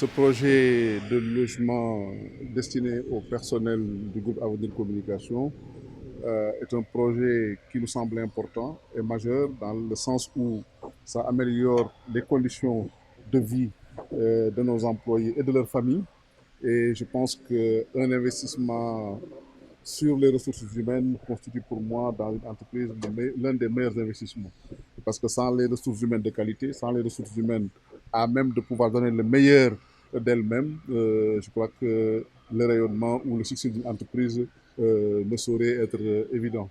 Ce projet de logement destiné au personnel du groupe Avenir Communication est un projet qui nous semble important et majeur dans le sens où ça améliore les conditions de vie de nos employés et de leurs familles. Et je pense qu'un investissement sur les ressources humaines constitue pour moi dans une entreprise l'un des meilleurs investissements. Parce que sans les ressources humaines de qualité, sans les ressources humaines à même de pouvoir donner le meilleur d'elles-mêmes, je crois que le rayonnement ou le succès d'une entreprise ne saurait être évident.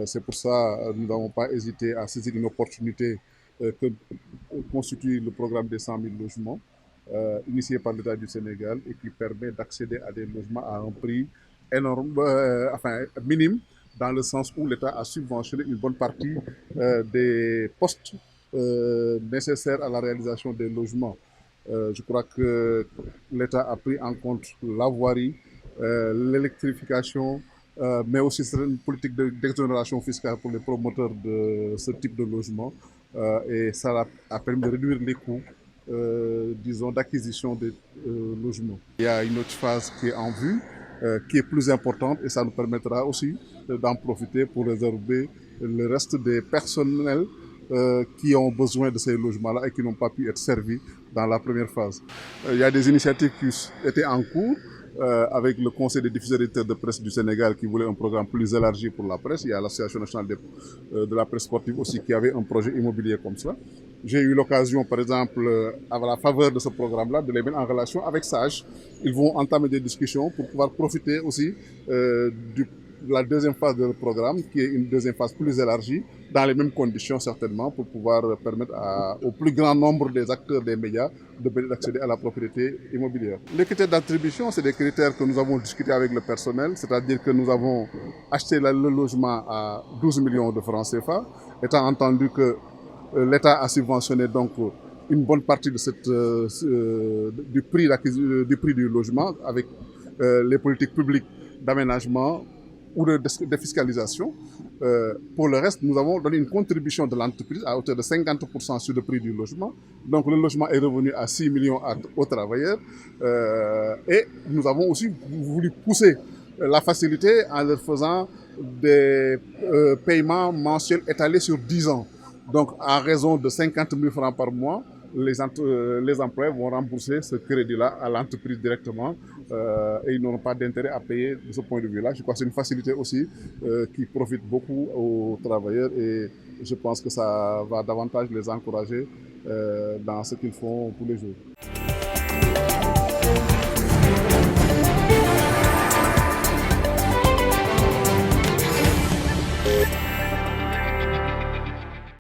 C'est pour ça que nous n'avons pas hésité à saisir une opportunité que constitue le programme des 100 000 logements initié par l'État du Sénégal et qui permet d'accéder à des logements à un prix énorme, enfin minime, dans le sens où l'État a subventionné une bonne partie des postes nécessaires à la réalisation des logements. Je crois que l'État a pris en compte la voirie, l'électrification, mais aussi une politique d'exonération fiscale pour les promoteurs de ce type de logement. Et ça a permis de réduire les coûts, disons, d'acquisition des logements. Il y a une autre phase qui est en vue, qui est plus importante et ça nous permettra aussi d'en profiter pour réserver le reste des personnels qui ont besoin de ces logements-là et qui n'ont pas pu être servis dans la première phase. Il y a des initiatives qui étaient en cours avec le Conseil des diffuseurs éditeurs de presse du Sénégal qui voulait un programme plus élargi pour la presse. Il y a l'Association nationale de la presse sportive aussi qui avait un projet immobilier comme ça. J'ai eu l'occasion, par exemple, à la faveur de ce programme-là, de les mettre en relation avec Sage. Ils vont entamer des discussions pour pouvoir profiter aussi de la deuxième phase de programme, qui est une deuxième phase plus élargie, dans les mêmes conditions certainement, pour pouvoir permettre au plus grand nombre des acteurs des médias d'accéder à la propriété immobilière. Les critères d'attribution, c'est des critères que nous avons discutés avec le personnel, c'est-à-dire que nous avons acheté le logement à 12 millions de francs CFA, étant entendu que l'État a subventionné donc une bonne partie de du prix du logement avec les politiques publiques d'aménagement ou de défiscalisation. Pour le reste, nous avons donné une contribution de l'entreprise à hauteur de 50% sur le prix du logement. Donc le logement est revenu à 6 millions aux travailleurs. Et nous avons aussi voulu pousser la facilité en leur faisant des paiements mensuels étalés sur 10 ans. Donc à raison de 50 000 francs par mois, les employés vont rembourser ce crédit-là à l'entreprise directement et ils n'auront pas d'intérêt à payer de ce point de vue-là. Je crois que c'est une facilité aussi qui profite beaucoup aux travailleurs et je pense que ça va davantage les encourager dans ce qu'ils font tous les jours.